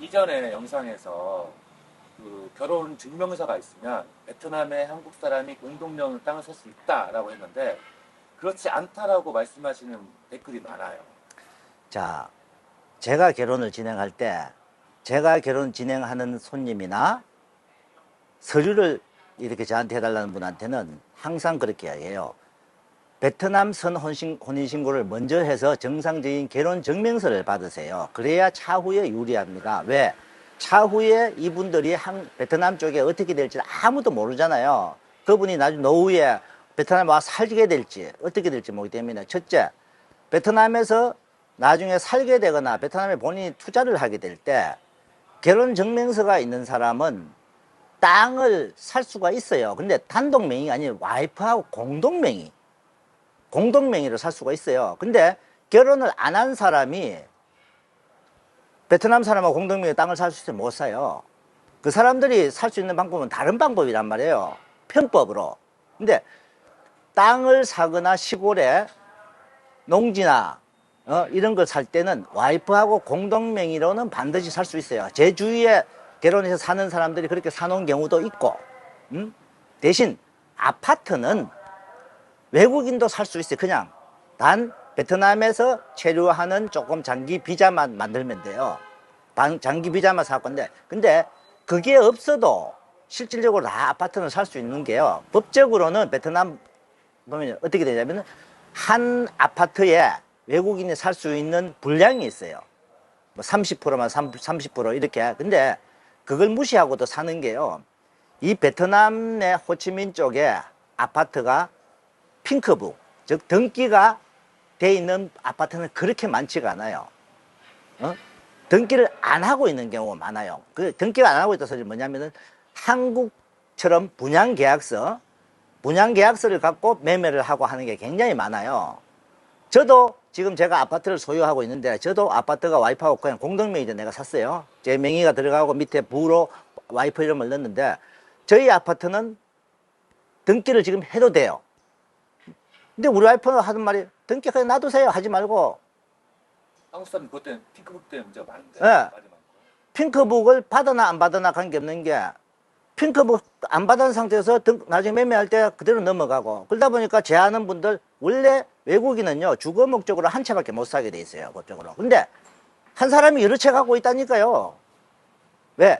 이전에 영상에서 그 결혼 증명서가 있으면 베트남의 한국 사람이 공동명의 땅을 살 수 있다라고 했는데 그렇지 않다라고 말씀하시는 댓글이 많아요. 자, 제가 결혼을 진행할 때 제가 결혼 진행하는 손님이나 서류를 이렇게 저한테 해달라는 분한테는 항상 그렇게 이야기해요. 베트남선 혼인신고를 먼저 해서 정상적인 결혼 증명서를 받으세요. 그래야 차후에 유리합니다. 왜? 차후에 이분들이 베트남 쪽에 어떻게 될지 아무도 모르잖아요. 그분이 나중에 노후에 베트남에 와서 살게 될지 어떻게 될지 모르기 때문에 첫째, 베트남에서 나중에 살게 되거나 베트남에 본인이 투자를 하게 될 때 결혼 증명서가 있는 사람은 땅을 살 수가 있어요. 근데 단독 명의가 아니라 와이프하고 공동명의로 살 수가 있어요. 근데 결혼을 안 한 사람이 베트남 사람하고 공동명의로 땅을 살 수 있으면 못 사요. 그 사람들이 살 수 있는 방법은 다른 방법이란 말이에요. 편법으로. 근데 땅을 사거나 시골에 농지나 이런 걸 살 때는 와이프하고 공동명의로는 반드시 살 수 있어요. 제 주위에 결혼해서 사는 사람들이 그렇게 사놓은 경우도 있고, 대신 아파트는 외국인도 살 수 있어요. 그냥 단 베트남에서 체류하는 조금 장기 비자만 만들면 돼요. 장기 비자만 살 건데, 근데 그게 없어도 실질적으로 다 아파트는 살 수 있는 게요. 법적으로는 베트남 보면 어떻게 되냐면 한 아파트에 외국인이 살 수 있는 분량이 있어요. 뭐 30%만 30% 이렇게. 근데 그걸 무시하고도 사는 게요. 이 베트남의 호치민 쪽에 아파트가 핑크북, 즉 등기가 돼 있는 아파트는 그렇게 많지가 않아요. 등기를 안 하고 있는 경우가 많아요. 그 등기가 안 하고 있다는 소리 뭐냐면은 한국처럼 분양계약서를 갖고 매매를 하고 하는 게 굉장히 많아요. 저도 지금 제가 아파트를 소유하고 있는데 저도 아파트가 와이프하고 그냥 공동명의로 내가 샀어요. 제 명의가 들어가고 밑에 부로 와이프 이름을 넣었는데 저희 아파트는 등기를 지금 해도 돼요. 근데 우리 와이프는 하는 말이 등기 그냥 놔두세요. 하지 말고. 한국 사람 그것 때문에 핑크북 때문에 문제가 많은데. 네. 핑크북을 받으나 안 받으나 관계없는 게 핑크북 안 받은 상태에서 나중에 매매할 때 그대로 넘어가고 그러다 보니까 제하는 분들 원래 외국인은요 주거 목적으로 한 채밖에 못 사게 돼 있어요 법적으로. 근데 한 사람이 여러 채 갖고 있다니까요. 왜?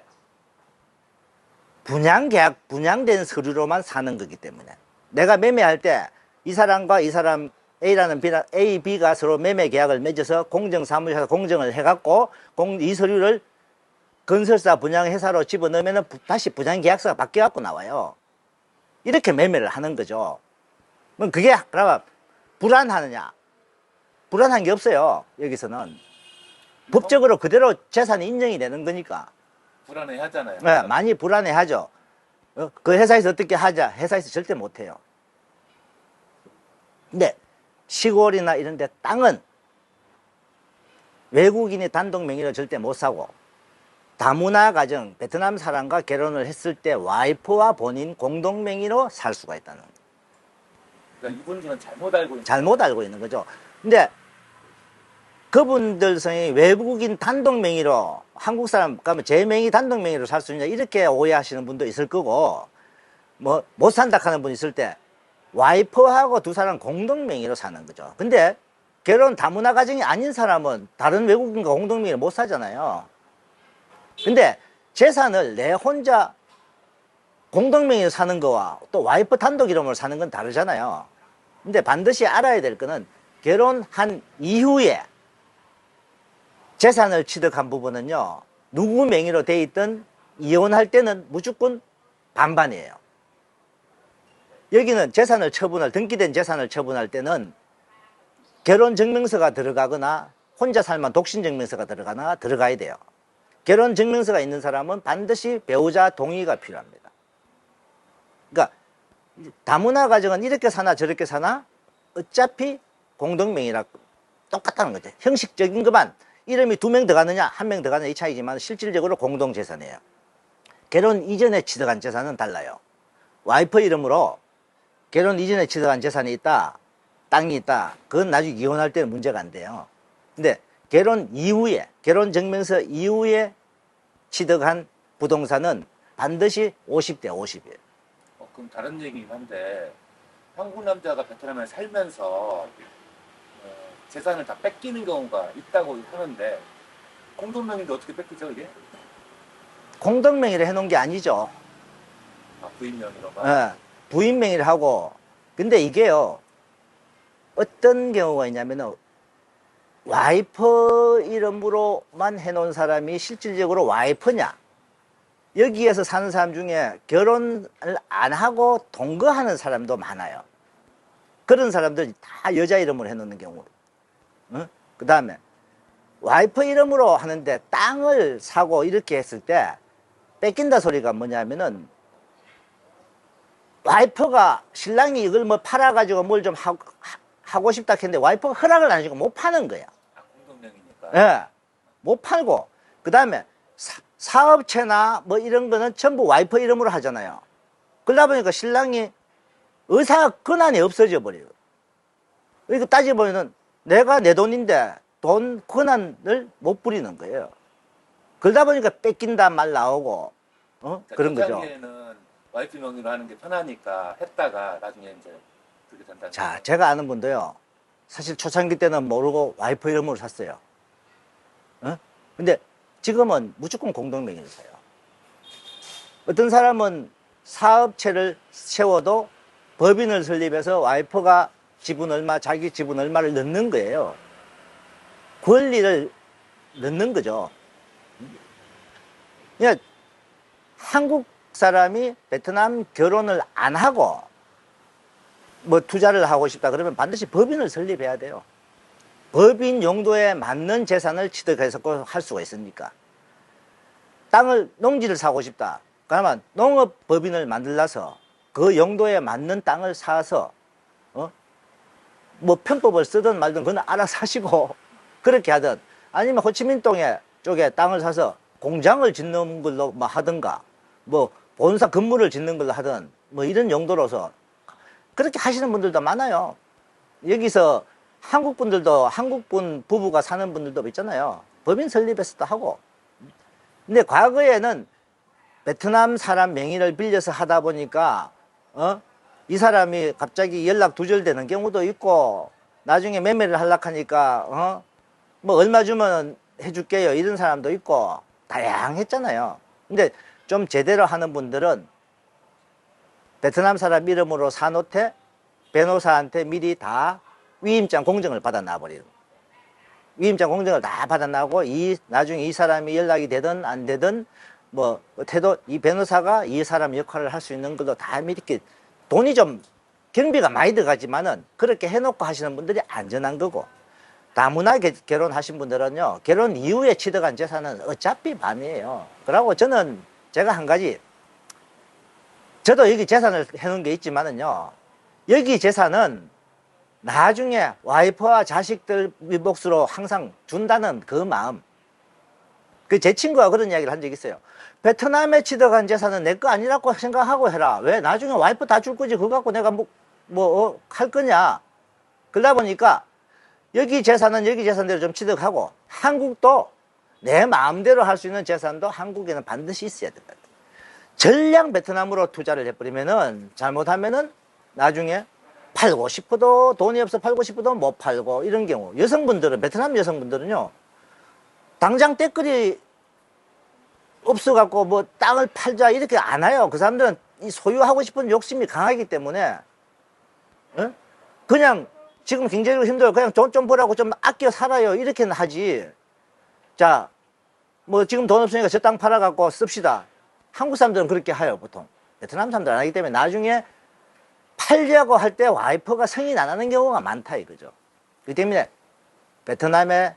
분양된 서류로만 사는 거기 때문에 내가 매매할 때 이 사람과 이 사람 A라는 A, B가 서로 매매 계약을 맺어서 공정사무소에서 공정을 해갖고 이 서류를 건설사 분양회사로 집어넣으면 다시 분양계약서가 바뀌어갖고 나와요. 이렇게 매매를 하는 거죠. 그럼 그게 그러면 불안하느냐? 불안한 게 없어요. 여기서는 법적으로 그대로 재산이 인정이 되는 거니까. 불안해 하잖아요. 네, 많이 불안해 하죠. 그 회사에서 어떻게 하자? 회사에서 절대 못 해요. 근데 시골이나 이런 데 땅은 외국인이 단독 명의로 절대 못 사고 다문화 가정, 베트남 사람과 결혼을 했을 때 와이프와 본인 공동 명의로 살 수가 있다는 거예요. 그러니까 이분들은 잘못 알고 있는 거죠. 근데 그분들 성이 외국인 단독 명의로 한국 사람 가면 제 명의 단독 명의로 살 수 있냐 이렇게 오해하시는 분도 있을 거고 뭐 못 산다 하는 분 있을 때 와이프하고 두 사람 공동 명의로 사는 거죠. 근데 결혼 다문화 가정이 아닌 사람은 다른 외국인과 공동 명의로 못 사잖아요. 근데 재산을 내 혼자 공동명의로 사는 거와 또 와이프 단독 이름으로 사는 건 다르잖아요. 근데 반드시 알아야 될 거는 결혼한 이후에 재산을 취득한 부분은요 누구 명의로 돼 있든 이혼할 때는 무조건 반반이에요. 여기는 재산을 등기된 재산을 처분할 때는 결혼증명서가 들어가거나 혼자 살면 독신증명서가 들어가야 돼요. 결혼증명서가 있는 사람은 반드시 배우자 동의가 필요합니다. 그러니까 다문화 가정은 이렇게 사나 저렇게 사나 어차피 공동명의라 똑같다는 거죠. 형식적인 것만 이름이 2명 들어가느냐 1명 들어가느냐 이 차이지만 실질적으로 공동재산이에요. 결혼 이전에 취득한 재산은 달라요. 와이프 이름으로 결혼 이전에 취득한 재산이 있다, 땅이 있다, 그건 나중에 이혼할 때는 문제가 안 돼요. 근데 결혼 이후에, 결혼증명서 이후에 취득한 부동산은 반드시 50대 50이에요. 그럼 다른 얘기긴 한데 한국 남자가 베트남에 살면서 재산을 다 뺏기는 경우가 있다고 하는데 공동명의인데 어떻게 뺏기죠 이게? 공동 명의로 해놓은 게 아니죠. 부인 명의로만? 예, 부인 명의를 하고. 근데 이게요, 어떤 경우가 있냐면은 와이프 이름으로만 해놓은 사람이 실질적으로 와이프냐, 여기에서 사는 사람 중에 결혼을 안 하고 동거하는 사람도 많아요. 그런 사람들 다 여자 이름으로 해놓는 경우. 그 다음에 와이프 이름으로 하는데 땅을 사고 이렇게 했을 때 뺏긴다 소리가 뭐냐면은, 와이프가 신랑이 이걸 뭐 팔아가지고 뭘 좀 하고 싶다 했는데 와이프가 허락을 안 해주고 못 파는 거야. 공동명의니까. 예, 못 팔고. 그 다음에 사업체나 뭐 이런 거는 전부 와이프 이름으로 하잖아요. 그러다 보니까 신랑이 의사 권한이 없어져 버려요. 그러니까 따져보면은 내가 내 돈인데 돈 권한을 못 부리는 거예요. 그러다 보니까 뺏긴다 말 나오고, 그런 거죠. 초창기에는 와이프 명의로 하는 게 편하니까 했다가 나중에 이제 그렇게 된다는 자, 거죠. 제가 아는 분도요, 사실 초창기 때는 모르고 와이프 이름으로 샀어요. 근데 지금은 무조건 공동명의로 사요. 어떤 사람은 사업체를 세워도 법인을 설립해서 와이프가 지분 얼마, 자기 지분 얼마를 넣는 거예요. 권리를 넣는 거죠. 그러니까 한국 사람이 베트남 결혼을 안 하고 뭐 투자를 하고 싶다 그러면 반드시 법인을 설립해야 돼요. 법인 용도에 맞는 재산을 취득해서 할 수가 있으니까. 땅을, 농지를 사고 싶다 그러면 농업법인을 만들어서 그 용도에 맞는 땅을 사서 뭐 편법을 쓰든 말든 그건 알아서 하시고 그렇게 하든, 아니면 호치민동에 쪽에 땅을 사서 공장을 짓는 걸로 뭐 하든가, 뭐 본사 건물을 짓는 걸로 하든, 뭐 이런 용도로서 그렇게 하시는 분들도 많아요. 여기서 한국 분들도, 한국분 부부가 사는 분들도 있잖아요. 법인 설립해서도 하고. 근데 과거에는 베트남 사람 명의를 빌려서 하다 보니까 이 사람이 갑자기 연락 두절되는 경우도 있고, 나중에 매매를 하려고 하니까 뭐 얼마 주면 해줄게요 이런 사람도 있고 다양했잖아요. 근데 좀 제대로 하는 분들은 베트남 사람 이름으로 사놓되 변호사한테 미리 다 위임장 공증을 받아 놔버리는, 위임장 공증을 다 받아 나고, 나중에 이 사람이 연락이 되든 안 되든 뭐 태도, 이 변호사가 이 사람 역할을 할 수 있는 걸로 다 미리, 돈이 좀 경비가 많이 들어가지만은 그렇게 해놓고 하시는 분들이 안전한 거고, 다문화 결혼하신 분들은요, 결혼 이후에 취득한 재산은 어차피 밤이에요. 그러고 저는, 제가 한 가지, 저도 여기 재산을 해놓은 게 있지만은요, 여기 재산은 나중에 와이프와 자식들 몫으로 항상 준다는 그 마음. 제 친구가 그런 이야기를 한 적이 있어요. 베트남에 취득한 재산은 내 거 아니라고 생각하고 해라. 왜 나중에 와이프 다 줄 거지 그거 갖고 내가 할 거냐. 그러다 보니까 여기 재산은 여기 재산대로 좀 취득하고, 한국도 내 마음대로 할 수 있는 재산도 한국에는 반드시 있어야 된다. 전량 베트남으로 투자를 해버리면은, 잘못하면은 나중에 팔고 싶어도 돈이 없어 팔고 싶어도 못 팔고, 이런 경우. 여성분들은, 베트남 여성분들은요, 당장 떼거리 없어갖고 뭐 땅을 팔자 이렇게 안 해요. 그 사람들은 이 소유하고 싶은 욕심이 강하기 때문에 그냥 지금 경제적으로 힘들어요. 그냥 돈 좀 벌라고 좀 아껴 살아요. 이렇게는 하지. 자, 뭐 지금 돈 없으니까 저 땅 팔아갖고 씁시다. 한국 사람들은 그렇게 해요, 보통. 베트남 사람들은 안 하기 때문에 나중에 팔려고 할 때 와이프가 승인 안 하는 경우가 많다 이거죠. 그렇기 때문에 베트남의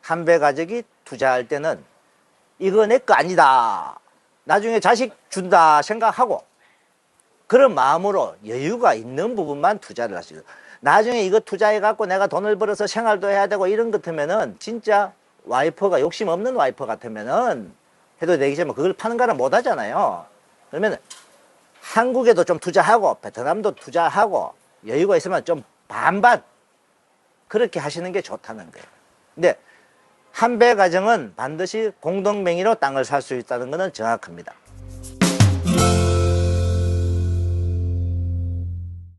한배 가족이 투자할 때는 이거 내 거 아니다, 나중에 자식 준다 생각하고 그런 마음으로 여유가 있는 부분만 투자를 하시고, 나중에 이거 투자해 갖고 내가 돈을 벌어서 생활도 해야 되고 이런 것 같으면은, 진짜 와이프가 욕심 없는 와이프 같으면은 해도 되겠지만 그걸 파는 거는 못 하잖아요. 그러면 한국에도 좀 투자하고 베트남도 투자하고 여유가 있으면 좀 반반 그렇게 하시는 게 좋다는 거예요. 근데 한배 가정은 반드시 공동 명의로 땅을 살 수 있다는 것은 정확합니다.